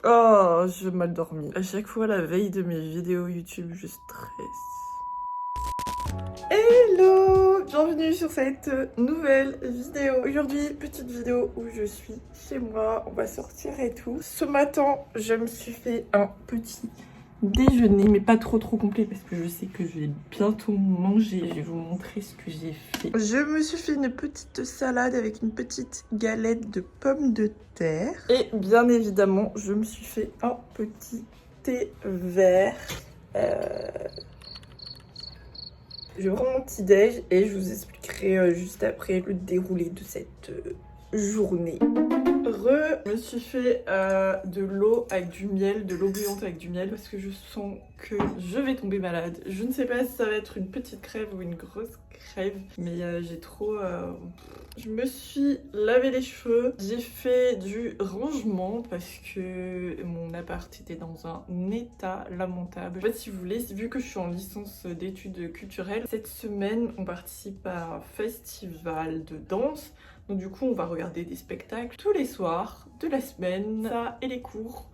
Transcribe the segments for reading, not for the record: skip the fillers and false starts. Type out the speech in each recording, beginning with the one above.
Oh, j'ai mal dormi. À chaque fois, la veille de mes vidéos YouTube, je stresse. Hello! Bienvenue sur cette nouvelle vidéo. Aujourd'hui, petite vidéo où je suis chez moi, on va sortir et tout. Ce matin, je me suis fait un petit déjeuner, mais pas trop complet parce que je sais que je vais bientôt manger. Je vais vous montrer ce que j'ai fait. Je me suis fait une petite salade avec une petite galette de pommes de terre. Et bien évidemment, je me suis fait un petit thé vert. Je vais prendre mon petit déj et je vous expliquerai juste après le déroulé de cette journée. Je me suis fait de l'eau avec du miel, de l'eau bouillante avec du miel parce que je sens que je vais tomber malade. Je ne sais pas si ça va être une petite crève ou une grosse crève, mais j'ai trop... Je me suis lavé les cheveux, j'ai fait du rangement parce que mon appart était dans un état lamentable. En fait, si vous voulez, vu que je suis en licence d'études culturelles, cette semaine on participe à un festival de danse. Donc du coup on va regarder des spectacles tous les soirs de la semaine, ça et les cours.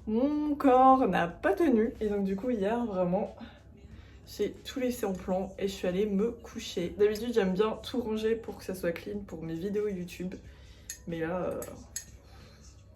Mon corps n'a pas tenu et donc du coup hier vraiment j'ai tout laissé en plan et je suis allée me coucher. D'habitude j'aime bien tout ranger pour que ça soit clean pour mes vidéos YouTube, mais là...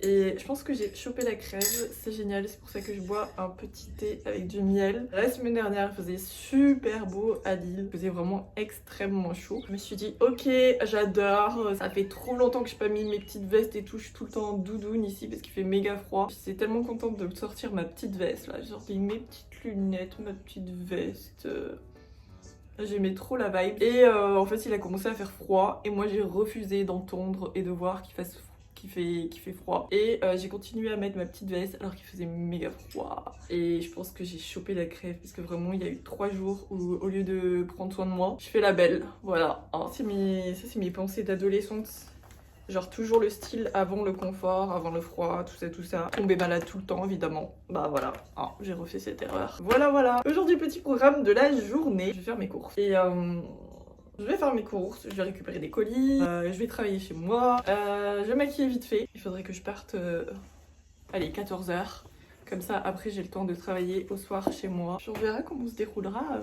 Et je pense que j'ai chopé la crève, c'est génial, c'est pour ça que je bois un petit thé avec du miel. La semaine dernière, il faisait super beau à Lille, il faisait vraiment extrêmement chaud. Je me suis dit, ok, j'adore, ça fait trop longtemps que je n'ai pas mis mes petites vestes et tout, je suis tout le temps en doudoune ici parce qu'il fait méga froid. J'étais tellement contente de sortir ma petite veste là, genre mes petites lunettes, ma petite veste... J'aimais trop la vibe. Et en fait, il a commencé à faire froid et moi j'ai refusé d'entendre et de voir qu'il fasse froid. Qui fait froid et j'ai continué à mettre ma petite veste alors qu'il faisait méga froid et je pense que j'ai chopé la crève parce que vraiment il y a eu 3 jours où au lieu de prendre soin de moi je fais la belle, voilà. Alors, ça c'est mes pensées d'adolescente, genre toujours le style avant le confort, avant le froid, tout ça, tomber malade tout le temps évidemment, bah voilà, hein, j'ai refait cette erreur, voilà. Aujourd'hui petit programme de la journée, je vais faire mes courses et je vais faire mes courses, je vais récupérer des colis, je vais travailler chez moi, je vais maquiller vite fait. Il faudrait que je parte, allez, 14 h. Comme ça, après, j'ai le temps de travailler au soir chez moi. Puis on verra comment se déroulera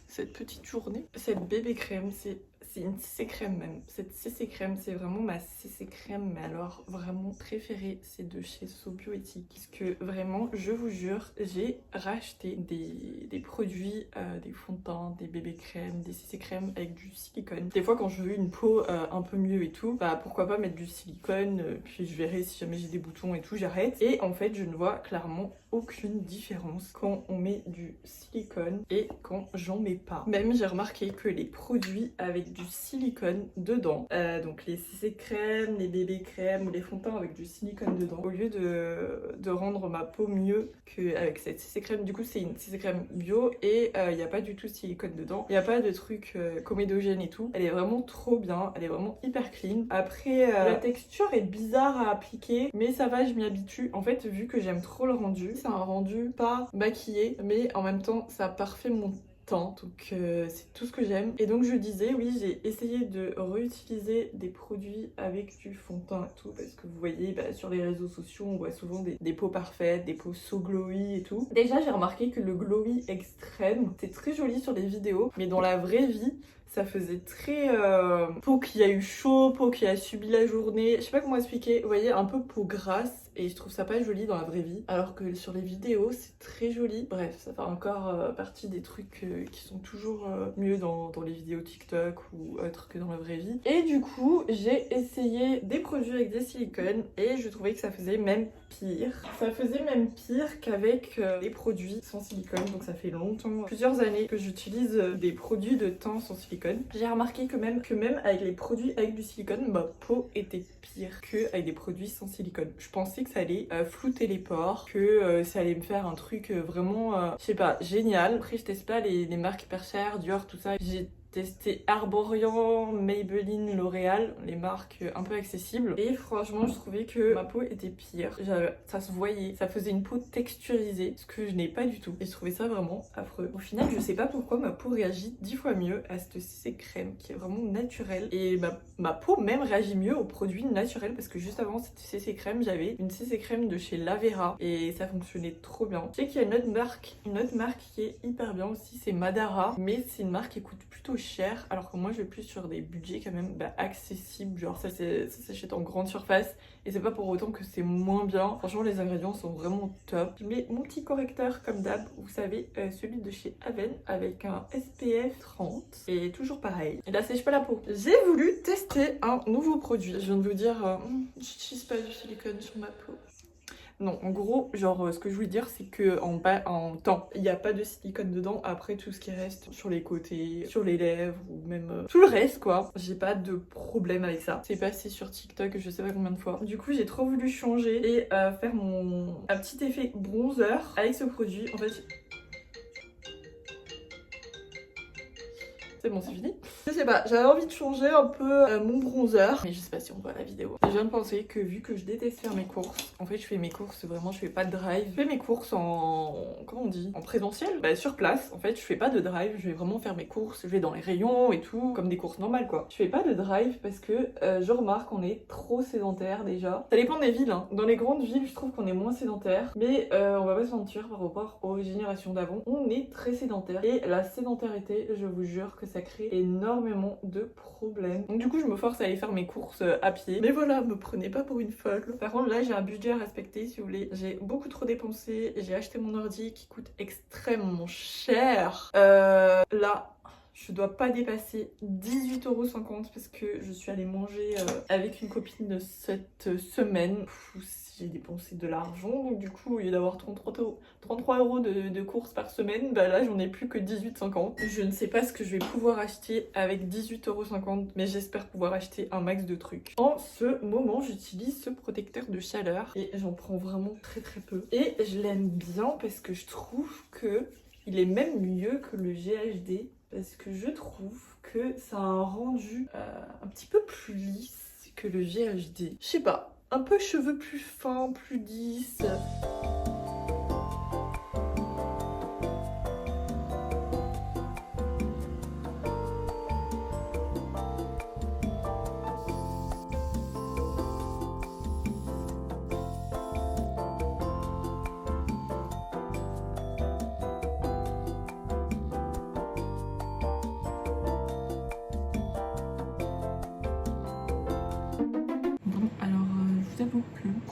cette petite journée. Cette bébé crème, c'est une CC crème même. Cette CC crème, c'est vraiment ma CC crème, mais alors vraiment préférée, c'est de chez Sobioéthique. Parce que vraiment, je vous jure, j'ai racheté des produits, des fonds de teint, des bébés crèmes, des CC crèmes avec du silicone. Des fois, quand je veux une peau un peu mieux et tout, bah pourquoi pas mettre du silicone, puis je verrai si jamais j'ai des boutons et tout, j'arrête. Et en fait, je ne vois clairement aucune différence quand on met du silicone et quand j'en mets pas. Même j'ai remarqué que les produits avec du silicone dedans, donc les CC crèmes, les bébés crèmes ou les fonds de teint avec du silicone dedans, au lieu de rendre ma peau mieux qu'avec cette CC crème, du coup c'est une CC crème bio et il n'y a pas du tout de silicone dedans, il n'y a pas de truc comédogène et tout, elle est vraiment trop bien, elle est vraiment hyper clean. Après la texture est bizarre à appliquer mais ça va, je m'y habitue. En fait vu que j'aime trop le rendu, c'est un rendu pas maquillé mais en même temps ça parfait mon teint, donc c'est tout ce que j'aime. Et donc je disais, oui, j'ai essayé de réutiliser des produits avec du fond de teint et tout parce que vous voyez sur les réseaux sociaux on voit souvent des peaux parfaites, des peaux so glowy et tout. Déjà j'ai remarqué que le glowy extrême c'est très joli sur les vidéos mais dans la vraie vie ça faisait très peau qui a eu chaud, peau qui a subi la journée, je sais pas comment expliquer, vous voyez, un peu peau grasse et je trouve ça pas joli dans la vraie vie alors que sur les vidéos c'est très joli. Bref, ça fait encore partie des trucs qui sont toujours mieux dans les vidéos TikTok ou autres que dans la vraie vie. Et du coup j'ai essayé des produits avec des silicones et je trouvais que ça faisait même pire. Ça faisait même pire qu'avec des produits sans silicone, donc ça fait longtemps, plusieurs années que j'utilise des produits de teint sans silicone. J'ai remarqué que même avec les produits avec du silicone, ma peau était pire qu'avec des produits sans silicone. Je pensais que ça allait flouter les pores, que ça allait me faire un truc vraiment, je sais pas, génial. Après je teste pas les marques hyper chères, Dior, tout ça. J'ai testé Arborian, Maybelline, L'Oréal, les marques un peu accessibles. Et franchement, je trouvais que ma peau était pire. Ça se voyait, ça faisait une peau texturisée, ce que je n'ai pas du tout. Et je trouvais ça vraiment affreux. Au final, je sais pas pourquoi ma peau réagit 10 fois mieux à cette CC crème qui est vraiment naturelle. Et ma peau même réagit mieux aux produits naturels parce que juste avant cette CC crème, j'avais une CC crème de chez Lavera et ça fonctionnait trop bien. Je sais qu'il y a une autre marque qui est hyper bien aussi, c'est Madara, mais c'est une marque qui coûte plutôt cher alors que moi je vais plus sur des budgets quand même accessibles, genre ça s'achète en grande surface et c'est pas pour autant que c'est moins bien. Franchement les ingrédients sont vraiment top. Je mets mon petit correcteur comme d'hab, vous savez, celui de chez Aven avec un SPF 30 et toujours pareil, il assèche pas la peau. J'ai voulu tester un nouveau produit, je viens de vous dire j'utilise pas du silicone sur ma peau. Non, en gros, genre, ce que je voulais dire, c'est que en temps, il n'y a pas de silicone dedans. Après, tout ce qui reste sur les côtés, sur les lèvres, ou même tout le reste, quoi. J'ai pas de problème avec ça. C'est passé sur TikTok, je sais pas combien de fois. Du coup, j'ai trop voulu changer et faire un petit effet bronzer avec ce produit. En fait, c'est bon, c'est fini. Je sais pas, j'avais envie de changer un peu mon bronzer. Mais je sais pas si on voit la vidéo. Je viens de penser que vu que je déteste faire mes courses, en fait je fais mes courses vraiment, je fais pas de drive. Je fais mes courses comment on dit, en présentiel, sur place. En fait je fais pas de drive, je vais vraiment faire mes courses. Je vais dans les rayons et tout, comme des courses normales quoi. Je fais pas de drive parce que je remarque qu'on est trop sédentaire déjà. Ça dépend des villes, hein. Dans les grandes villes je trouve qu'on est moins sédentaire. Mais on va pas se mentir, par rapport aux générations d'avant, on est très sédentaire. Et la sédentarité, je vous jure que ça crée énormément de problèmes. Donc du coup je me force à aller faire mes courses à pied. Mais voilà, me prenez pas pour une folle. Par contre là j'ai un budget à respecter si vous voulez. J'ai beaucoup trop dépensé. J'ai acheté mon ordi qui coûte extrêmement cher. Là je dois pas dépasser 18,50 € parce que je suis allée manger avec une copine cette semaine. J'ai dépensé de l'argent, donc du coup au lieu d'avoir 33 € de courses par semaine, là j'en ai plus que 18,50 €. Je ne sais pas ce que je vais pouvoir acheter avec 18,50 €, mais j'espère pouvoir acheter un max de trucs. En ce moment j'utilise ce protecteur de chaleur et j'en prends vraiment très peu. Et je l'aime bien parce que je trouve que il est même mieux que le GHD. Parce que je trouve que ça a un rendu un petit peu plus lisse que le GHD. Je sais pas, un peu cheveux plus fins, plus lisses.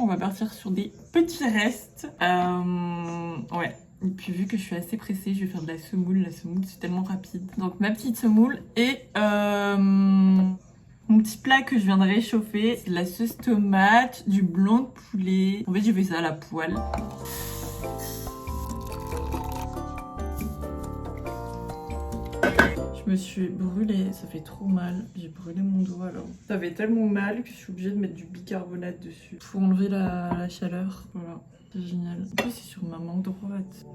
On va partir sur des petits restes. Ouais. Et puis vu que je suis assez pressée, je vais faire de la semoule. La semoule c'est tellement rapide. Donc ma petite semoule et mon petit plat que je viens de réchauffer, c'est de la sauce tomate, du blanc de poulet. En fait j'ai fait ça à la poêle. Je me suis brûlée, ça fait trop mal. J'ai brûlé mon doigt alors. Ça fait tellement mal que je suis obligée de mettre du bicarbonate dessus pour enlever la chaleur. Voilà, c'est génial. En plus, c'est sur ma main droite.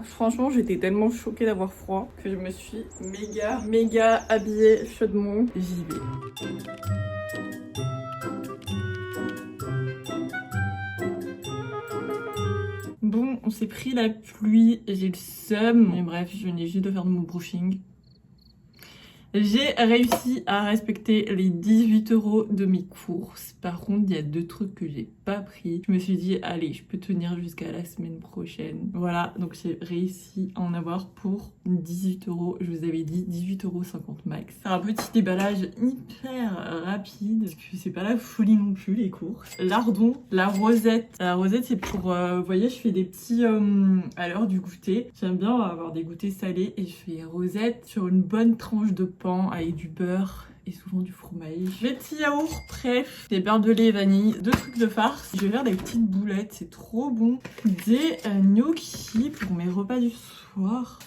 Franchement, j'étais tellement choquée d'avoir froid que je me suis méga habillée chaudement. J'y vais. Bon, on s'est pris la pluie, j'ai le seum. Mais bref, je venais juste de faire de mon brushing. J'ai réussi à respecter les 18 € de mes courses. Par contre, il y a 2 trucs que j'ai pas pris. Je me suis dit, allez, je peux tenir jusqu'à la semaine prochaine. Voilà, donc j'ai réussi à en avoir pour 18 €. Je vous avais dit 18,50 € max. C'est un petit déballage hyper rapide, parce que c'est pas la folie non plus, les courses. Lardon, la rosette. La rosette, c'est pour, vous voyez, je fais des petits, à l'heure du goûter. J'aime bien avoir des goûters salés et je fais rosette sur une bonne tranche de pain avec du beurre et souvent du fromage. Mes petits yaourts prêts, des beurres de lait vanille, 2 trucs de farce. Je vais faire des petites boulettes, c'est trop bon. Des gnocchis pour mes repas du soir.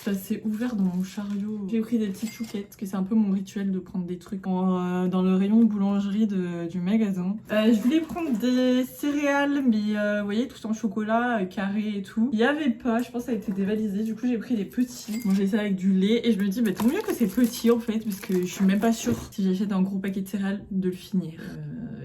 Ça s'est ouvert dans mon chariot. J'ai pris des petites chouquettes, parce que c'est un peu mon rituel de prendre des trucs dans le rayon boulangerie du magasin. Je voulais prendre des céréales, mais vous voyez, tout en chocolat, carré et tout. Il y avait pas, je pense que ça a été dévalisé. Du coup, j'ai pris des petits. Bon, j'ai ça avec du lait et je me dis, bah, tant mieux que c'est petit en fait, parce que je suis même pas sûre si j'achète un gros paquet de céréales de le finir.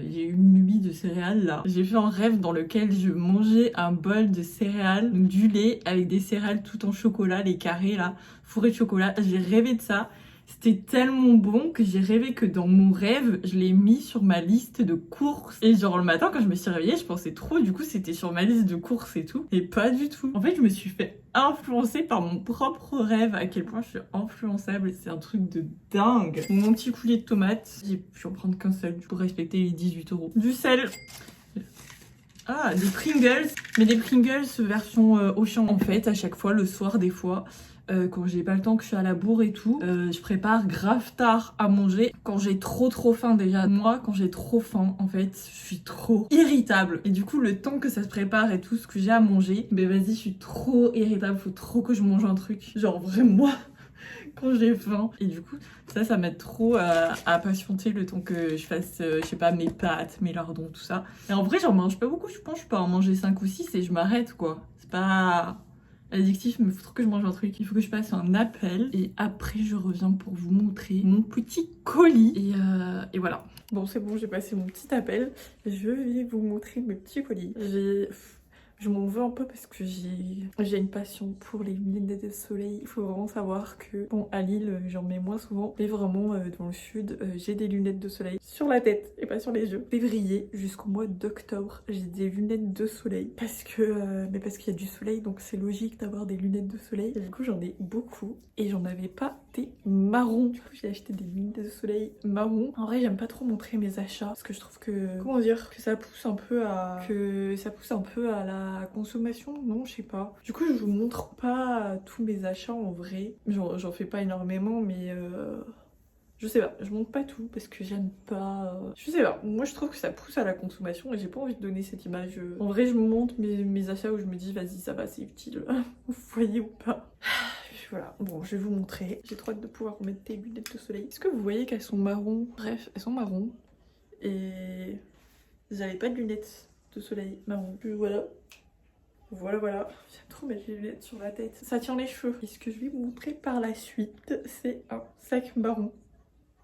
J'ai eu une nuit de céréales là. J'ai fait un rêve dans lequel je mangeais un bol de céréales, donc du lait avec des céréales tout en chocolat, les carrés là, fourrés de chocolat. J'ai rêvé de ça. C'était tellement bon que j'ai rêvé que dans mon rêve, je l'ai mis sur ma liste de courses. Et genre le matin quand je me suis réveillée, je pensais trop, du coup c'était sur ma liste de courses et tout. Et pas du tout. En fait, je me suis fait influencer par mon propre rêve, à quel point je suis influençable. C'est un truc de dingue. Mon petit coulis de tomates, j'ai pu en prendre qu'un seul pour respecter les 18 €. Du sel. Ah, des Pringles. Mais des Pringles version Auchan. En fait, à chaque fois, le soir des fois, quand j'ai pas le temps, que je suis à la bourre et tout, je prépare grave tard à manger quand j'ai trop faim déjà. Moi, quand j'ai trop faim, en fait, je suis trop irritable. Et du coup, le temps que ça se prépare et tout ce que j'ai à manger, ben vas-y, je suis trop irritable. Faut trop que je mange un truc. Genre vraiment quand j'ai faim. Et du coup, ça m'aide trop à patienter le temps que je fasse, je sais pas, mes pâtes, mes lardons, tout ça. Et en vrai, j'en mange pas beaucoup. Je pense que je peux en manger 5 ou 6 et je m'arrête, quoi. C'est pas addictif, mais il faut trop que je mange un truc. Il faut que je fasse un appel et après je reviens pour vous montrer mon petit colis. Et voilà. Bon, c'est bon, j'ai passé mon petit appel. Je vais vous montrer mes petits colis. Je m'en veux un peu parce que j'ai une passion pour les lunettes de soleil. Il faut vraiment savoir que, bon, à Lille, j'en mets moins souvent. Mais vraiment, dans le sud, j'ai des lunettes de soleil sur la tête et pas sur les yeux. Février jusqu'au mois d'octobre, j'ai des lunettes de soleil. Parce qu'il y a du soleil, donc c'est logique d'avoir des lunettes de soleil. Et du coup, j'en ai beaucoup et j'en avais pas des marrons. Du coup, j'ai acheté des lunettes de soleil marron. En vrai, j'aime pas trop montrer mes achats parce que je trouve que, comment dire, que ça pousse un peu à la consommation, non, je sais pas. Du coup, je vous montre pas tous mes achats en vrai. J'en fais pas énormément, mais je sais pas, je montre pas tout parce que j'aime pas. Je sais pas, moi je trouve que ça pousse à la consommation et j'ai pas envie de donner cette image. En vrai, je me montre mes achats où je me dis, vas-y, ça va, c'est utile. Vous voyez ou pas? Voilà, bon, je vais vous montrer. J'ai trop hâte de pouvoir remettre des lunettes de soleil. Est-ce que vous voyez qu'elles sont marron? Bref, elles sont marron. Et j'avais pas de lunettes de soleil marron. Puis voilà. Voilà. J'aime trop mettre les lunettes sur la tête. Ça tient les cheveux. Et ce que je vais vous montrer par la suite, c'est un sac marron.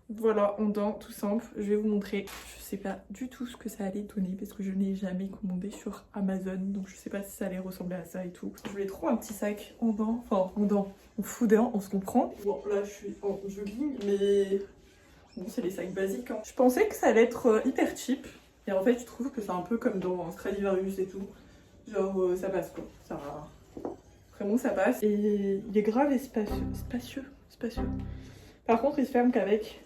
Voilà, en dents, tout simple. Je vais vous montrer. Je sais pas du tout ce que ça allait donner parce que je n'ai jamais commandé sur Amazon. Donc je sais pas si ça allait ressembler à ça et tout. Je voulais trop un petit sac en dents. Enfin, en dents. En foudin, on se comprend. Bon, là, je suis en jogging, mais bon, c'est les sacs basiques. Hein. Je pensais que ça allait être hyper cheap. Et en fait, je trouve que c'est un peu comme dans Stradivarius et tout. Genre, ça passe quoi. Ça... Vraiment, ça passe. Et il est grave et spacieux. Par contre, il se ferme qu'avec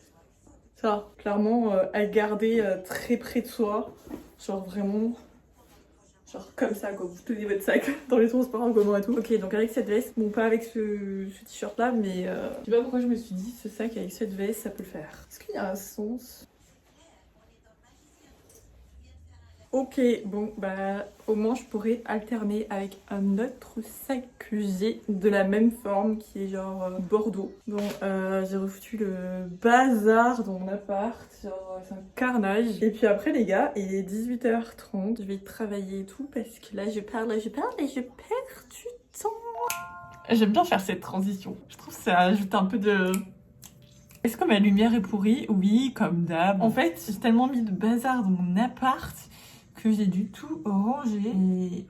ça. Clairement, à garder très près de soi. Genre vraiment... Genre comme ça quoi, vous tenez votre sac dans les transports en commun et tout. Ok, donc avec cette veste, bon pas avec ce t-shirt là, mais je sais pas pourquoi je me suis dit ce sac avec cette veste, ça peut le faire. Est-ce qu'il y a un sens? Ok, bon bah au moins je pourrais alterner avec un autre sac que j'ai de la même forme qui est genre bordeaux. Bon, j'ai refoutu le bazar dans mon appart, genre c'est un carnage. Et puis après les gars, il est 18h30, je vais travailler et tout parce que là je parle et je perds du temps. J'aime bien faire cette transition, je trouve que ça ajoute un peu de... Est-ce que ma lumière est pourrie? Oui, comme d'hab. En fait, j'ai tellement mis de bazar dans mon appart que j'ai dû tout ranger. Et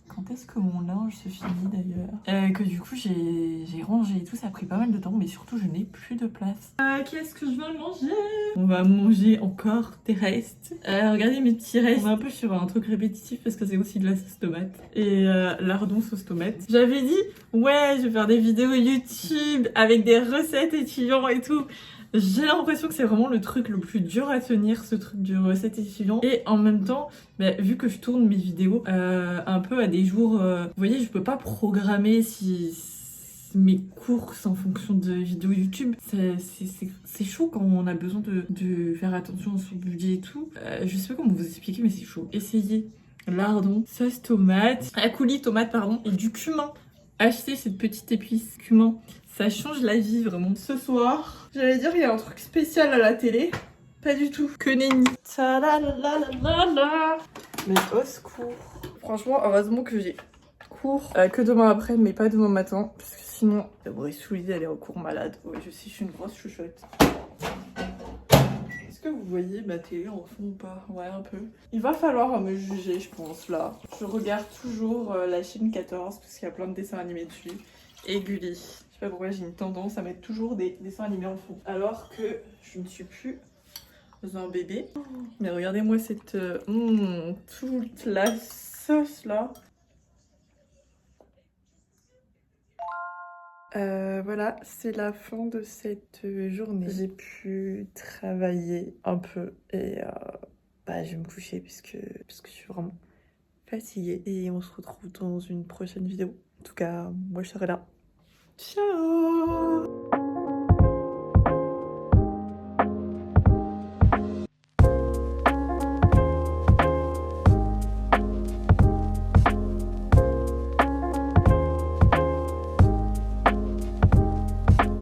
quand est-ce que mon linge se finit d'ailleurs? Que du coup j'ai rangé et tout, ça a pris pas mal de temps, mais surtout je n'ai plus de place. Qu'est-ce que je vais manger? On va manger encore des restes. Regardez mes petits restes. On est un peu sur un truc répétitif parce que c'est aussi de la sauce tomate. Et lardon sauce tomate. J'avais dit, ouais, je vais faire des vidéos YouTube avec des recettes étudiants et tout. J'ai l'impression que c'est vraiment le truc le plus dur à tenir, ce truc du recette étudiant. Et en même temps, bah, vu que je tourne mes vidéos un peu à des jours... vous voyez, je peux pas programmer mes courses en fonction de vidéos YouTube. C'est chaud quand on a besoin de faire attention à son budget et tout. Je sais pas comment vous expliquer, mais c'est chaud. Essayez lardon, sauce tomate, coulis tomate pardon, et du cumin. acheté cette petite épice cumin. Ça change la vie vraiment. Ce soir, j'allais dire il y a un truc spécial à la télé. Pas du tout. Que nenni. Ta-la-la-la-la-la. Mais au secours. Franchement, heureusement que j'ai cours que demain après, mais pas demain matin. Parce que sinon, Soulier, elle est en cours malade. Ouais, je sais, je suis une grosse chouchotte. Est-ce que vous voyez ma télé en fond ou pas? Ouais, un peu. Il va falloir me juger, je pense, là. Je regarde toujours la chaîne 14 parce qu'il y a plein de dessins animés dessus. Et Gulli. Je sais pas pourquoi j'ai une tendance à mettre toujours des dessins animés en fond. Alors que je ne suis plus un bébé. Mais regardez-moi cette... toute la sauce, là. Voilà, c'est la fin de cette journée. J'ai pu travailler un peu et je vais me coucher puisque je suis vraiment fatiguée. Et on se retrouve dans une prochaine vidéo. En tout cas, moi je serai là. Ciao!